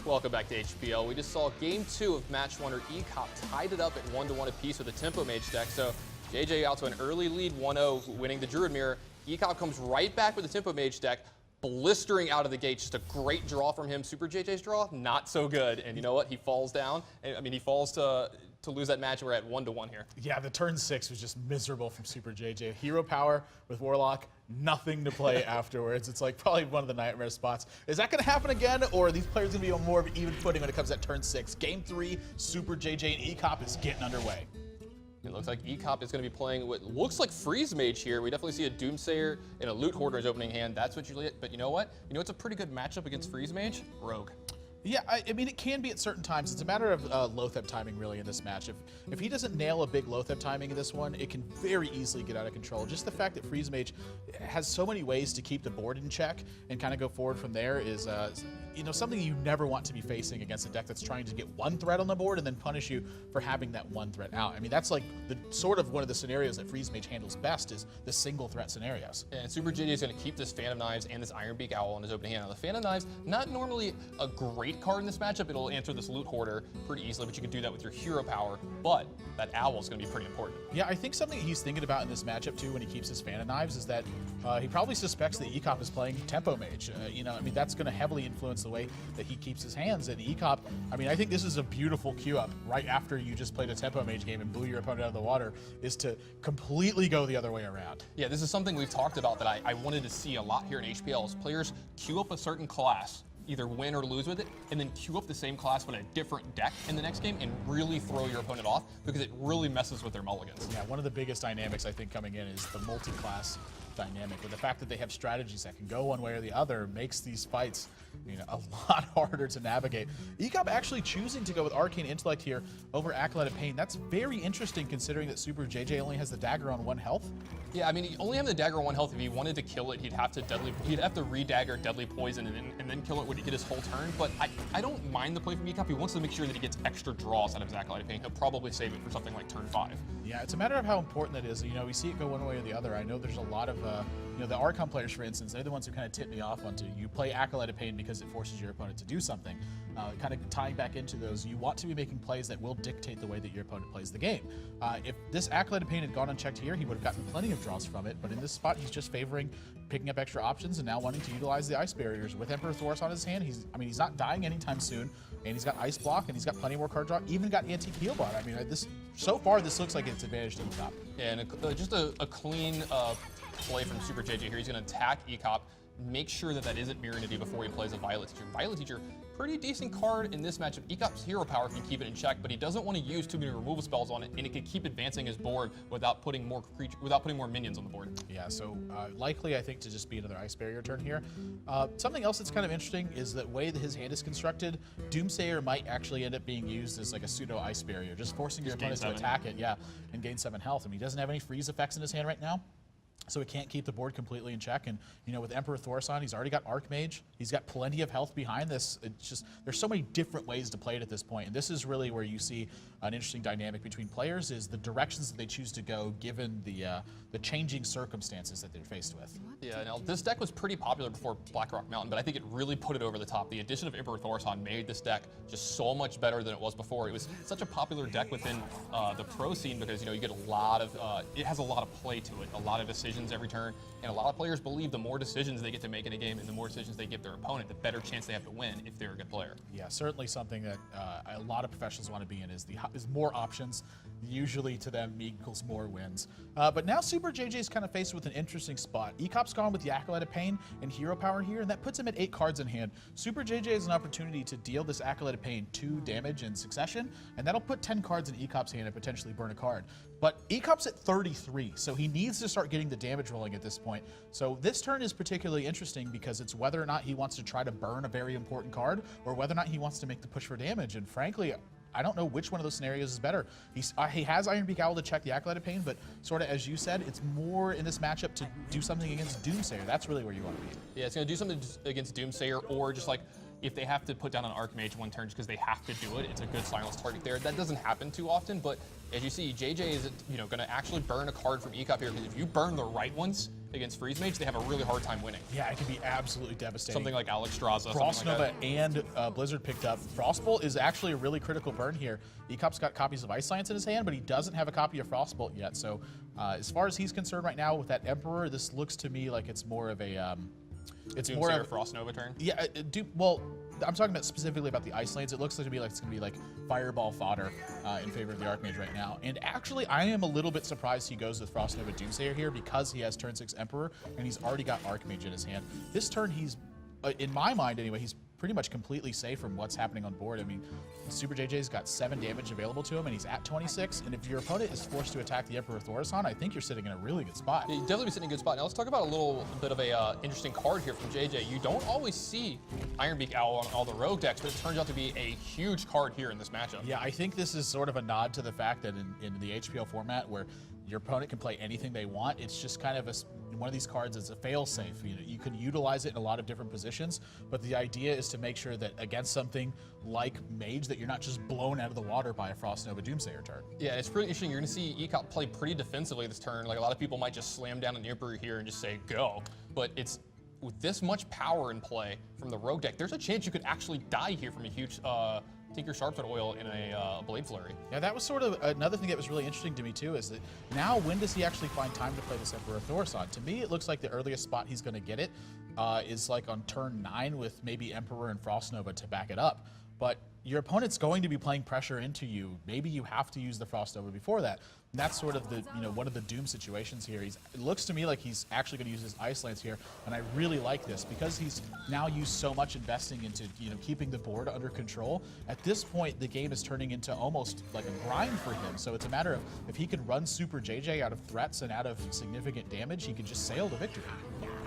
Welcome back to HPL. We just saw game 2 of match 1 where ek0p tied it up at 1-1 apiece with a Tempo Mage deck. So JJ out to an early lead 1-0, winning the Druid Mirror. ek0p comes right back with the Tempo Mage deck, blistering out of the gate. Just a great draw from him. superjj's draw, not so good. And you know what? He falls down. I mean, he falls to lose that match. We're at 1-1 here. Yeah, the turn 6 was just miserable from superjj. Hero power with Warlock, nothing to play afterwards. It's like probably one of the nightmare spots. Is that going to happen again, or are these players going to be on more of an even footing when it comes at turn 6? Game 3, superjj and ek0p is getting underway. It looks like ek0p is going to be playing what looks like Freeze Mage here. We definitely see a Doomsayer and a Loot Hoarder in his opening hand. That's what you get. But you know what? You know what's a pretty good matchup against Freeze Mage? Rogue. Yeah, I mean, it can be at certain times. It's a matter of Lotheb timing, really, in this match. If he doesn't nail a big Lotheb timing in this one, it can very easily get out of control. Just the fact that Freeze Mage has so many ways to keep the board in check and kind of go forward from there is, you know, something you never want to be facing against a deck that's trying to get one threat on the board and then punish you for having that one threat out. I mean, that's like the sort of one of the scenarios that Freeze Mage handles best is the single threat scenarios. And superjj is going to keep this Phantom Knives and this Ironbeak Owl in his opening hand. Now, the Phantom Knives, not normally a great card in this matchup. It'll answer this Loot Hoarder pretty easily, but you can do that with your hero power. But that Owl is going to be pretty important. Yeah, I think something he's thinking about in this matchup too when he keeps his Phantom Knives is that he probably suspects that ek0p is playing Tempo Mage. You know, I mean, that's going to heavily influence the way that he keeps his hands. And ek0p, I mean, I think this is a beautiful queue up right after you just played a Tempo Mage game and blew your opponent out of the water, is to completely go the other way around. Yeah, this is something we've talked about that I wanted to see a lot here in HPL is players queue up a certain class, either win or lose with it, and then queue up the same class but a different deck in the next game and really throw your opponent off because it really messes with their mulligans. Yeah, one of the biggest dynamics I think coming in is the multi-class dynamic. But the fact that they have strategies that can go one way or the other makes these fights, you know, a lot harder to navigate. ek0p actually choosing to go with Arcane Intellect here over Acolyte of Pain. That's very interesting considering that superjj only has the dagger on 1 health. Yeah, I mean, he only having the dagger on 1 health. If he wanted to kill it, he'd have to re-dagger Deadly Poison and then kill it when he get his whole turn. But I don't mind the play from ek0p. He wants to make sure that he gets extra draws out of his Acolyte of Pain. He'll probably save it for something like turn 5. Yeah, it's a matter of how important that is. You know, we see it go one way or the other. I know there's a lot of, you know, the Archon players, for instance, they're the ones who kind of tip me off onto you play Acolyte of Pain because it forces your opponent to do something. Kind of tying back into those, you want to be making plays that will dictate the way that your opponent plays the game. If this Acolyte of Pain had gone unchecked here, he would have gotten plenty of draws from it, but in this spot, he's just favoring picking up extra options and now wanting to utilize the Ice Barriers. With Emperor Thoros on his hand, he's not dying anytime soon, and he's got Ice Block, and he's got plenty more card draw, even got Antique Heal Bot. I mean, so far, this looks like it's advantage to ek0p. And just a clean play from superjj here. He's going to attack ek0p, make sure that isn't Mirror Entity before he plays a Violet Teacher. Violet Teacher, pretty decent card in this matchup. ek0p's hero power can keep it in check, but he doesn't want to use too many removal spells on it, and it could keep advancing his board without putting more minions on the board. Yeah, so likely I think to just be another Ice Barrier turn here. Something else that's kind of interesting is the way that his hand is constructed. Doomsayer might actually end up being used as like a pseudo Ice Barrier, just forcing your opponent to attack it, yeah, and gain 7 health. I mean, he doesn't have any freeze effects in his hand right now, so it can't keep the board completely in check. And, you know, with Emperor Thoros on, he's already got Archmage. He's got plenty of health behind this. It's just, there's so many different ways to play it at this point. And this is really where you see an interesting dynamic between players is the directions that they choose to go given the changing circumstances that they're faced with. Yeah, now this deck was pretty popular before Blackrock Mountain, but I think it really put it over the top. The addition of Emperor Thoros made this deck just so much better than it was before. It was such a popular deck within the pro scene because, you know, you get a lot of, it has a lot of play to it, a lot of decisions every turn, and a lot of players believe the more decisions they get to make in a game and the more decisions they give their opponent, the better chance they have to win if they're a good player. Yeah, certainly something that a lot of professionals want to be in is more options. Usually to them equals more wins. But now superjj is kind of faced with an interesting spot. ek0p's gone with the Acolyte of Pain and hero power here, and that puts him at 8 cards in hand. superjj has an opportunity to deal this Acolyte of Pain 2 damage in succession, and that'll put 10 cards in ek0p's hand and potentially burn a card. But ek0p's at 33, so he needs to start getting the damage rolling at this point. So this turn is particularly interesting because it's whether or not he wants to try to burn a very important card or whether or not he wants to make the push for damage. And frankly, I don't know which one of those scenarios is better. He has Ironbeak Owl to check the Acolyte of Pain, but sort of as you said, it's more in this matchup to do something against Doomsayer. That's really where you want to be. Yeah, it's going to do something against Doomsayer, or just like if they have to put down an Archmage one turn just because they have to do it, it's a good silence target there. That doesn't happen too often, but as you see, JJ is going to actually burn a card from ek0p here, because if you burn the right ones, against Freeze Mage, they have a really hard time winning. Yeah, it can be absolutely devastating. Something like Alex Straza. Frost like Nova and Blizzard picked up. Frostbolt is actually a really critical burn here. ek0p's got copies of Ice Lance in his hand, but he doesn't have a copy of Frostbolt yet. So as far as he's concerned right now with that Emperor, this looks to me like it's more of a... it's Doomsayer more of Frost Nova turn. Yeah, well, I'm talking about specifically about the Ice Lanes. It looks like it's gonna be like fireball fodder in favor of the Archmage right now. And actually, I am a little bit surprised he goes with Frost Nova Doomsayer here because he has turn 6 Emperor and he's already got Archmage in his hand. This turn, he's in my mind anyway, he's pretty much completely safe from what's happening on board. I mean, superjj's got 7 damage available to him, and he's at 26. And if your opponent is forced to attack the Emperor Thaurissan, I think you're sitting in a really good spot. Yeah, you'd definitely be sitting in a good spot. Now let's talk about a little bit of a interesting card here from JJ. You don't always see Ironbeak Owl on all the rogue decks, but it turns out to be a huge card here in this matchup. Yeah, I think this is sort of a nod to the fact that in the HPL format where your opponent can play anything they want, it's just kind of one of these cards is a fail-safe. You can utilize it in a lot of different positions, but the idea is to make sure that against something like Mage that you're not just blown out of the water by a Frost Nova Doomsayer turn. Yeah, it's pretty interesting. You're going to see ek0p play pretty defensively this turn. Like a lot of people might just slam down an Emperor here and just say go, but it's with this much power in play from the rogue deck, there's a chance you could actually die here from a huge Tinker Sharpsword Oil in a Blade Flurry. Yeah, that was sort of another thing that was really interesting to me too, is that now when does he actually find time to play this Emperor Thaurissan? To me, it looks like the earliest spot he's going to get it is like on turn 9 with maybe Emperor and Frost Nova to back it up. But your opponent's going to be playing pressure into you. Maybe you have to use the Frost Nova before that. And that's sort of the, one of the doom situations here. It looks to me like he's actually going to use his Ice Lance here, and I really like this because he's now used so much investing into, keeping the board under control. At this point, the game is turning into almost like a grind for him. So it's a matter of if he can run superjj out of threats and out of significant damage, he can just sail to victory.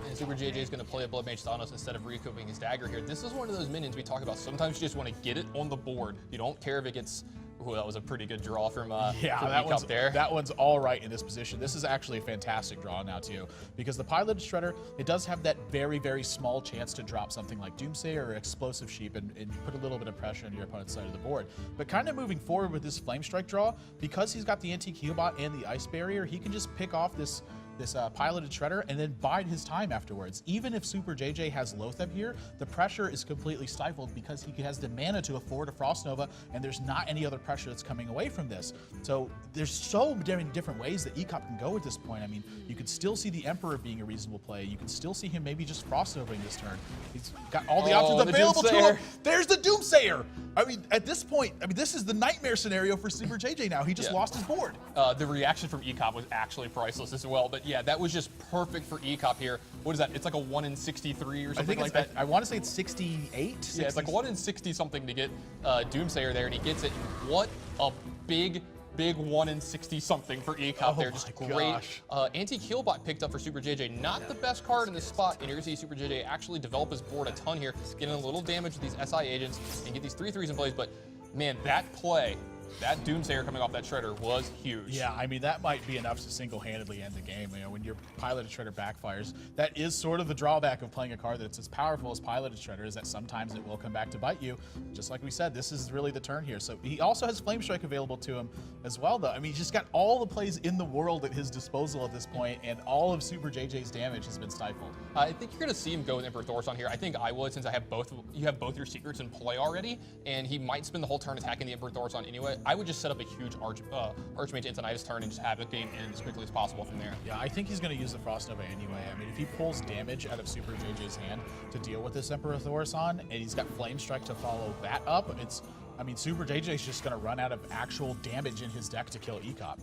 And superjj is going to play a Blood Mage Thanos instead of recouping his dagger here. This is one of those minions we talk about. Sometimes you just want to get it on the board. You don't care if it gets... Ooh, that was a pretty good draw from ek0p there. That one's all right in this position. This is actually a fantastic draw now too, because the Piloted Shredder, it does have that very, very small chance to drop something like Doomsayer or Explosive Sheep and put a little bit of pressure on your opponent's side of the board. But kind of moving forward with this Flame Strike draw, because he's got the Antique Healbot and the Ice Barrier, he can just pick off this Piloted Shredder and then bide his time afterwards. Even if superjj has Loatheb here, the pressure is completely stifled because he has the mana to afford a Frost Nova, and there's not any other pressure that's coming away from this. So there's so many different ways that ek0p can go at this point. I mean, you could still see the Emperor being a reasonable play. You can still see him maybe just Frost Novaing this turn. He's got all the options available to him. There's the Doomsayer! I mean, at this point, this is the nightmare scenario for superjj now. He just lost his board. The reaction from ek0p was actually priceless as well, but yeah, that was just perfect for ek0p here. What is that? It's like a 1 in 63 or something like that. I want to say it's 68. 60. Yeah, it's like 1 in 60 something to get Doomsayer there, and he gets it. What a big 1 in 60 something for ek0p there. Just great. Antique Healbot picked up for superjj. Not the best card in this spot, and you're going to see superjj actually develop his board a ton here, getting a little damage with these SI agents and get these 3/3s in place. But man, that play, that Doomsayer coming off that Shredder was huge. Yeah, I mean, that might be enough to single-handedly end the game. When your Piloted Shredder backfires, that is sort of the drawback of playing a card that's as powerful as Piloted Shredder, is that sometimes it will come back to bite you. Just like we said, this is really the turn here. So he also has Flame Strike available to him as well, though. I mean, he's just got all the plays in the world at his disposal at this point, and all of superjj's damage has been stifled. I think you're going to see him go with Emperor Thaurissan here. I think I would, since I have both. You have both your secrets in play already, and he might spend the whole turn attacking the Emperor Thaurissan anyway. I would just set up a huge Archmage Antonidas turn and just have the game end as quickly as possible from there. Yeah, I think he's going to use the Frost Nova anyway. I mean, if he pulls damage out of superjj's hand to deal with this Emperor Thaurissan, and he's got Flame Strike to follow that up, I mean, superjj is just going to run out of actual damage in his deck to kill ek0p.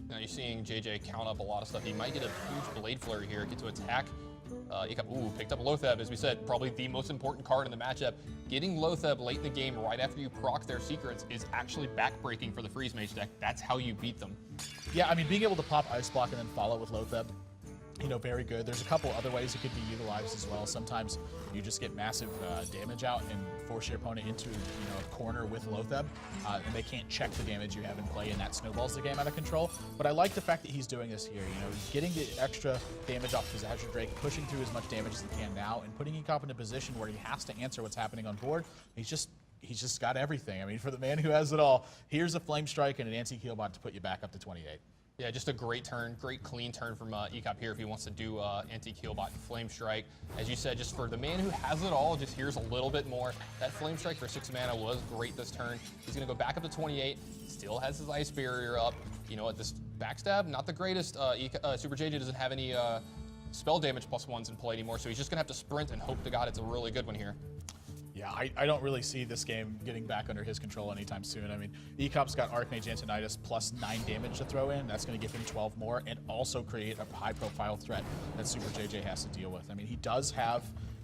Now you're seeing JJ count up a lot of stuff. He might get a huge Blade Flurry here, get to attack. ek0p, picked up Loatheb, as we said, probably the most important card in the matchup. Getting Loatheb late in the game, right after you proc their secrets, is actually backbreaking for the Freeze Mage deck. That's how you beat them. Yeah, I mean, being able to pop Ice Block and then follow with Loatheb, very good. There's a couple other ways it could be utilized as well. Sometimes you just get massive damage out and force your opponent into a corner with Loatheb, and they can't check the damage you have in play, and that snowballs the game out of control. But I like the fact that he's doing this here. Getting the extra damage off his Azure Drake, pushing through as much damage as he can now, and putting ek0p in a position where he has to answer what's happening on board. He's just got everything. I mean, for the man who has it all, here's a Flame Strike and an Antique Healbot to put you back up to 28. Yeah, just a great turn, great clean turn from ek0p here if he wants to do anti-Keelbot and Flame Strike. As you said, just for the man who has it all, just here's a little bit more. That Flame Strike for 6 mana was great this turn. He's going to go back up to 28, still has his Ice Barrier up. You know what, this backstab, not the greatest. superjj doesn't have any spell damage +1s in play anymore, so he's just going to have to sprint and hope to God it's a really good one here. Yeah, I don't really see this game getting back under his control anytime soon. I mean, ek0p's got Archmage Antonidas +9 damage to throw in. That's going to give him 12 more and also create a high-profile threat that superjj has to deal with. I mean, he does have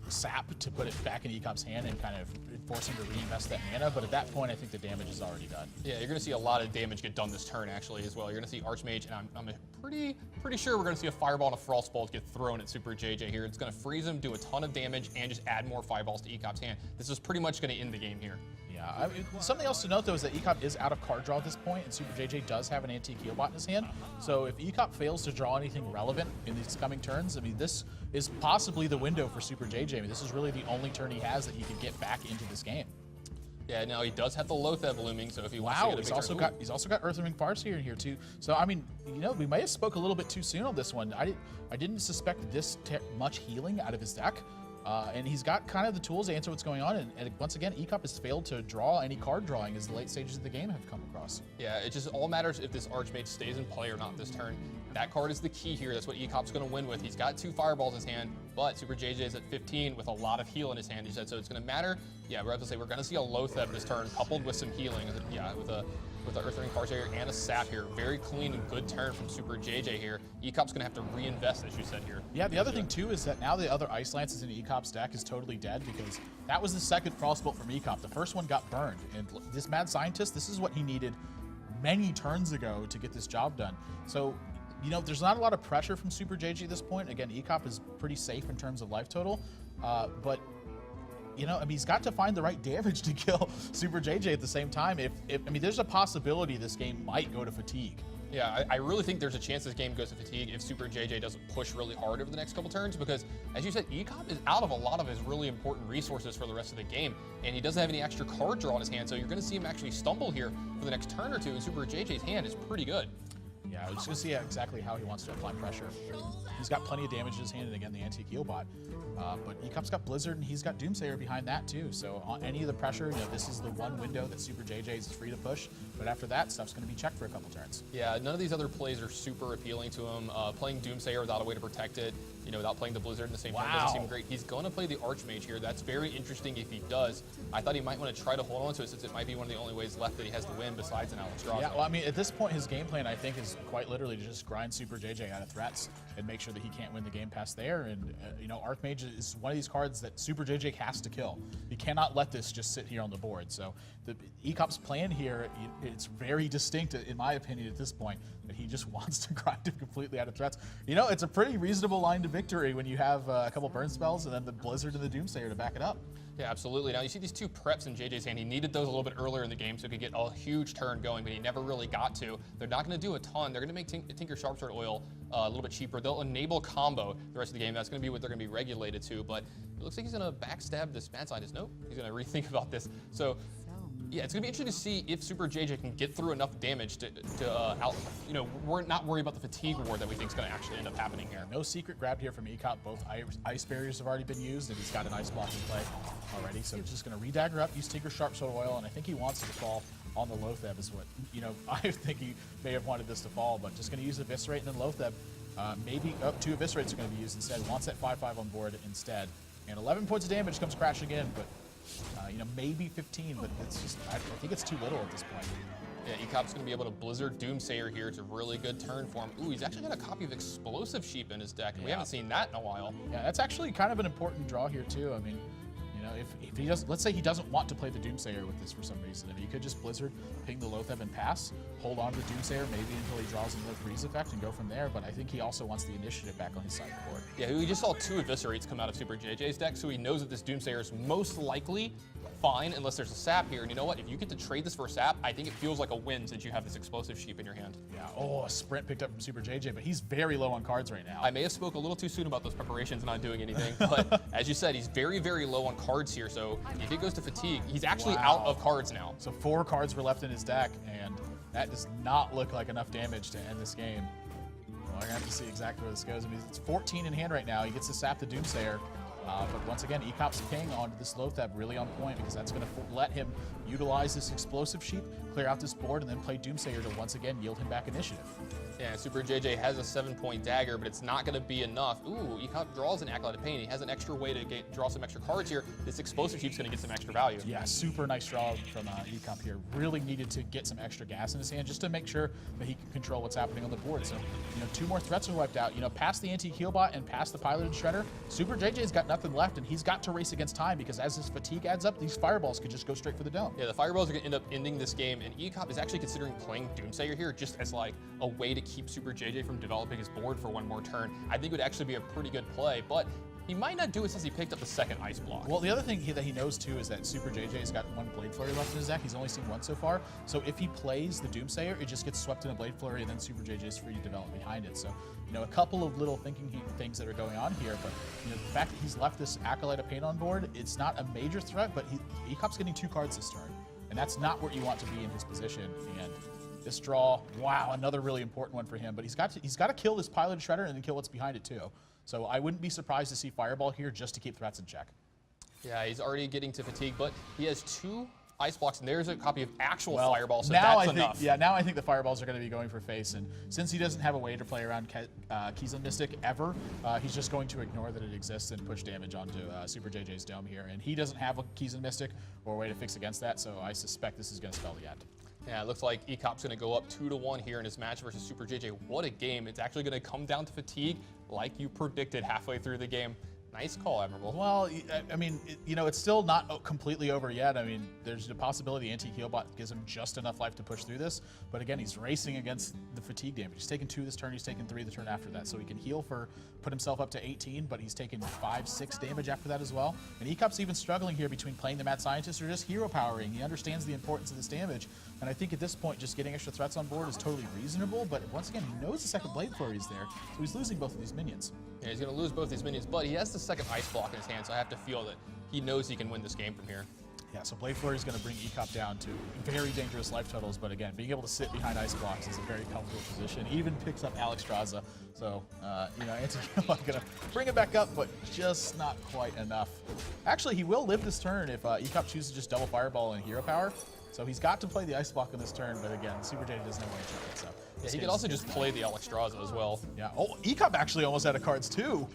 sap to put it back in ek0p's hand and kind of force him to reinvest that mana, but at that point, I think the damage is already done. Yeah, you're going to see a lot of damage get done this turn, actually, as well. You're going to see Archmage, and I'm pretty sure we're going to see a Fireball and a Frostbolt get thrown at superjj here. It's going to freeze him, do a ton of damage, and just add more Fireballs to ek0p's hand. This is pretty much going to end the game here. Yeah, I mean, something else to note, though, is that ek0p is out of card draw at this point, and superjj does have an anti-Keelbot in his hand. So if ek0p fails to draw anything relevant in these coming turns, I mean, this is possibly the window for superjj. I mean, this is really the only turn he has that he can get back into this game. Yeah, now he does have the Loatheb looming, so if he wants to get a big he's also got Earthring Farseer in here too. So I mean, you know, we may have spoke a little bit too soon on this one. I didn't suspect this much healing out of his deck. And he's got kind of the tools to answer what's going on. And once again, ek0p has failed to draw any card drawing as the late stages of the game have come across. Yeah, it just all matters if this Archmage stays in play or not this turn. That card is the key here. That's what ek0p's going to win with. He's got 2 Fireballs in his hand, but superjj is at 15 with a lot of heal in his hand, he said. So it's going to matter. Yeah, we're about to say we're going to see a Loatheb this turn, coupled with some healing. Yeah, with the Earthring Farseer and a Sap here. Very clean and good turn from superjj here. ek0p's going to have to reinvest, as you said here. Yeah, the other thing, too, is that now the other Ice Lances in ek0p's deck is totally dead because that was the second Frostbolt from ek0p. The first one got burned, and this Mad Scientist, this is what he needed many turns ago to get this job done. So, you know, there's not a lot of pressure from superjj at this point. Again, ek0p is pretty safe in terms of life total, but you know, I mean, he's got to find the right damage to kill superjj at the same time. I mean, there's a possibility this game might go to fatigue. Yeah, I really think there's a chance this game goes to fatigue if superjj doesn't push really hard over the next couple turns because, as you said, ek0p is out of a lot of his really important resources for the rest of the game, and he doesn't have any extra card draw in his hand, so you're going to see him actually stumble here for the next turn or two, and superjj's hand is pretty good. Yeah, we're just going to see exactly how he wants to apply pressure. He's got plenty of damage in his hand, and again, the anti-Keelbot. But ek0p's got Blizzard, and he's got Doomsayer behind that, too. So on any of the pressure, you know, this is the one window that superjj is free to push. But after that, stuff's going to be checked for a couple turns. Yeah, none of these other plays are super appealing to him. Playing Doomsayer without a way to protect it, you know, without playing the Blizzard in the same time doesn't seem great. He's going to play the Archmage here. That's very interesting if he does. I thought he might want to try to hold on to it since it might be one of the only ways left that he has to win besides an Alexstrasza. Yeah, well, I mean, at this point, his game plan, I think, is quite literally to just grind superjj out of threats and make sure that he can't win the game past there. And, you know, Archmage is one of these cards that superjj has to kill. He cannot let this just sit here on the board. So the ek0p's plan here, it's very distinct, in my opinion, at this point, that he just wants to grind him completely out of threats. You know, it's a pretty reasonable line to victory when you have a couple burn spells and then the Blizzard and the Doomsayer to back it up. Yeah, absolutely. Now, you see these 2 preps in JJ's hand. He needed those a little bit earlier in the game so he could get a huge turn going, but he never really got to. They're not going to do a ton. They're going to make Tinker Sharpsword Oil a little bit cheaper. They'll enable combo the rest of the game. That's going to be what they're going to be regulated to, but it looks like he's going to backstab this Mad Scientist. Nope, he's going to rethink about this. So, yeah, it's going to be interesting to see if superjj can get through enough damage to you know, we're not worried about the fatigue war that we think is going to actually end up happening here. No secret grab here from ek0p. Both Ice Barriers have already been used, and he's got an Ice Block in play already. So he's just going to redagger up, use Tinker Sharpsword Oil, and I think he wants it to fall on the Loatheb is what, you know, I think he may have wanted this to fall, but just going to use Eviscerate and then Loatheb. Maybe 2 Eviscerates are going to be used instead. Wants that 5/5 on board instead. And 11 points of damage comes crashing in, but you know, maybe 15, but it's just, I think it's too little at this point. Yeah, ek0p's going to be able to Blizzard Doomsayer here. It's a really good turn for him. Ooh, he's actually got a copy of Explosive Sheep in his deck. Yeah. We haven't seen that in a while. Yeah, that's actually kind of an important draw here, too. I mean, you know, if he does, let's say he doesn't want to play the Doomsayer with this for some reason. I mean, he could just Blizzard, ping the Loatheb and pass, hold on to Doomsayer maybe until he draws another freeze effect and go from there. But I think he also wants the initiative back on his side of the board. Yeah, we just saw 2 Eviscerates come out of superjj's deck, so he knows that this Doomsayer is most likely fine unless there's a sap here. And you know what? If you get to trade this for a sap, I think it feels like a win since you have this Explosive Sheep in your hand. Yeah, oh, a sprint picked up from superjj, but he's very low on cards right now. I may have spoke a little too soon about those preparations not doing anything, but as you said, he's very, very low on cards here. So if it goes to fatigue, he's actually out of cards now. So 4 cards were left in his deck, and That does not look like enough damage to end this game. Well, we're going to have to see exactly where this goes. I mean, it's 14 in hand right now. He gets to sap the Doomsayer. But once again, ek0p's ping onto this Lothab really on point because that's going to let him utilize this Explosive Sheep, clear out this board, and then play Doomsayer to once again yield him back initiative. Yeah, superjj has a 7-point dagger, but it's not going to be enough. Ooh, ek0p draws an Acolyte of Pain. He has an extra way to draw some extra cards here. This Explosive Sheep's going to get some extra value. Yeah, super nice draw from ek0p here. Really needed to get some extra gas in his hand just to make sure that he can control what's happening on the board. So, 2 more threats are wiped out. Past the anti-heal bot and past the piloted shredder, superjj's got nothing left, and he's got to race against time because as his fatigue adds up, these fireballs could just go straight for the dome. Yeah, the fireballs are going to end up ending this game, and ek0p is actually considering playing Doomsayer here just as like a way to keep superjj from developing his board for one more turn. I think it would actually be a pretty good play, but he might not do it since he picked up the second ice block. Well, the other thing that he knows too is that superjj's got 1 Blade Flurry left in his deck. He's only seen 1 so far. So if he plays the Doomsayer, it just gets swept in a Blade Flurry, and then superjj is free to develop behind it. So, a couple of little things that are going on here, but the fact that he's left this Acolyte of Pain on board, it's not a major threat, but ek0p's getting 2 cards this turn, and that's not where you want to be in his position. And this draw, wow, another really important one for him, but he's got to kill this piloted shredder and then kill what's behind it too. So I wouldn't be surprised to see Fireball here just to keep threats in check. Yeah, he's already getting to fatigue, but he has 2 ice blocks, and there's a copy of actual Fireball, so now that's enough. Yeah, now I think the Fireballs are going to be going for face, and since he doesn't have a way to play around Keystone Mystic ever, he's just going to ignore that it exists and push damage onto superjj's dome here, and he doesn't have a Keystone Mystic or a way to fix against that, so I suspect this is going to spell the end. Yeah, it looks like ek0p's going to go up 2-1 here in his match versus superjj. What a game. It's actually going to come down to fatigue like you predicted halfway through the game. Nice call, Admirable. Well, I mean, it's still not completely over yet. I mean, there's a possibility anti-heal bot gives him just enough life to push through this. But again, he's racing against the fatigue damage. He's taken 2 this turn. He's taken 3 the turn after that. So he can heal put himself up to 18, but he's taken 5, 6 damage after that as well. And ek0p's even struggling here between playing the Mad Scientist or just hero powering. He understands the importance of this damage. And I think at this point, just getting extra threats on board is totally reasonable. But once again, he knows the second Blade Flurry is there. So he's losing both of these minions. Yeah, he's going to lose both these minions, but he has the second ice block in his hand, so I have to feel that he knows he can win this game from here. Yeah, so Blade Flurry is going to bring ek0p down to very dangerous life totals, but again, being able to sit behind ice blocks is a very comfortable position. He even picks up Alexstrasza, so, anti-heal going to bring it back up, but just not quite enough. Actually, he will live this turn if ek0p chooses to just double Fireball and Hero Power. So he's got to play the ice block in this turn, but again, superjj doesn't have a way to check it, so. Yeah, he could also just play the Alexstrasza as well. Yeah, oh, ek0p actually almost out of cards too.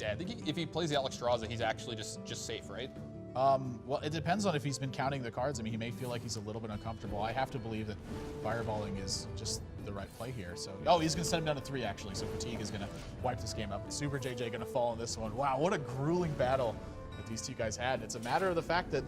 Yeah, I think if he plays the Alexstrasza, he's actually just safe, right? Well, it depends on if he's been counting the cards. I mean, he may feel like he's a little bit uncomfortable. I have to believe that fireballing is just the right play here. So, oh, he's going to send him down to 3, actually. So fatigue is going to wipe this game up. superjj going to fall in this one. Wow, what a grueling battle that these 2 guys had. It's a matter of the fact that,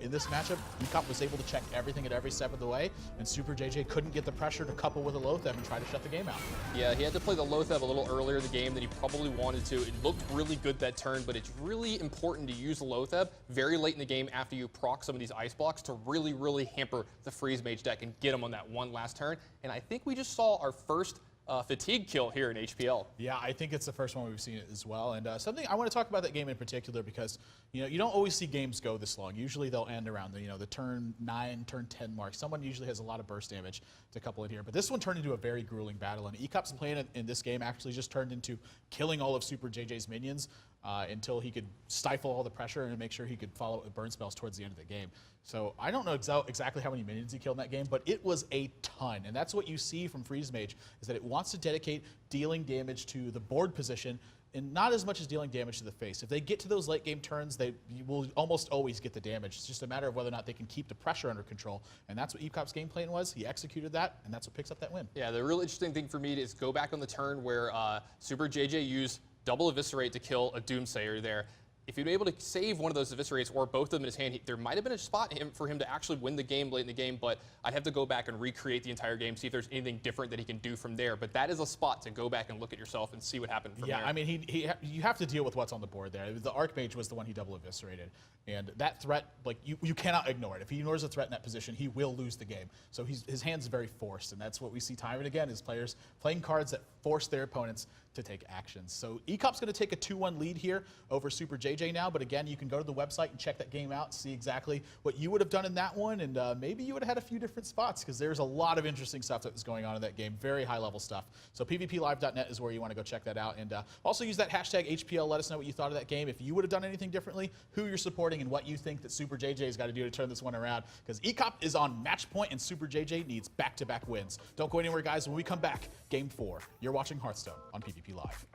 in this matchup, ek0p was able to check everything at every step of the way, and superjj couldn't get the pressure to couple with a Lothab and try to shut the game out. Yeah, he had to play the Lothab a little earlier in the game than he probably wanted to. It looked really good that turn, but it's really important to use the Lothab very late in the game after you proc some of these ice blocks to really, really hamper the Freeze Mage deck and get him on that one last turn. And I think we just saw our first fatigue kill here in HPL. Yeah, I think it's the first one we've seen it as well. And something I want to talk about that game in particular because you don't always see games go this long. Usually they'll end around the turn 9, turn 10 mark. Someone usually has a lot of burst damage to couple in here, but this one turned into a very grueling battle. And ek0p's plan in this game actually just turned into killing all of superjj's minions until he could stifle all the pressure and make sure he could follow burn spells towards the end of the game. So I don't know exactly how many minions he killed in that game, but it was a ton. And that's what you see from Freeze Mage, is that it wants to dedicate dealing damage to the board position and not as much as dealing damage to the face. If they get to those late game turns, you will almost always get the damage. It's just a matter of whether or not they can keep the pressure under control. And that's what ek0p's game plan was. He executed that, and that's what picks up that win. Yeah, the real interesting thing for me is go back on the turn where superjj used double Eviscerate to kill a Doomsayer there. If he'd been able to save one of those Eviscerates or both of them in his hand, there might have been a spot for him to actually win the game late in the game, but I'd have to go back and recreate the entire game, see if there's anything different that he can do from there. But that is a spot to go back and look at yourself and see what happened from there. Yeah, I mean, you have to deal with what's on the board there. The Archmage was the one he double Eviscerated. And that threat, like, you cannot ignore it. If he ignores a threat in that position, he will lose the game. So his hand's very forced, and that's what we see time and again is players playing cards that force their opponents to take actions. So ek0p's going to take a 2-1 lead here over superjj now, but again, you can go to the website and check that game out, see exactly what you would have done in that one, and maybe you would have had a few different spots, because there's a lot of interesting stuff that was going on in that game, very high-level stuff. So pvplive.net is where you want to go check that out, and also use that hashtag HPL. Let us know what you thought of that game, if you would have done anything differently, who you're supporting, and what you think that superjj's got to do to turn this one around, because ek0p is on match point, and superjj needs back-to-back wins. Don't go anywhere, guys. When we come back, Game 4. You're watching Hearthstone on PvP Live.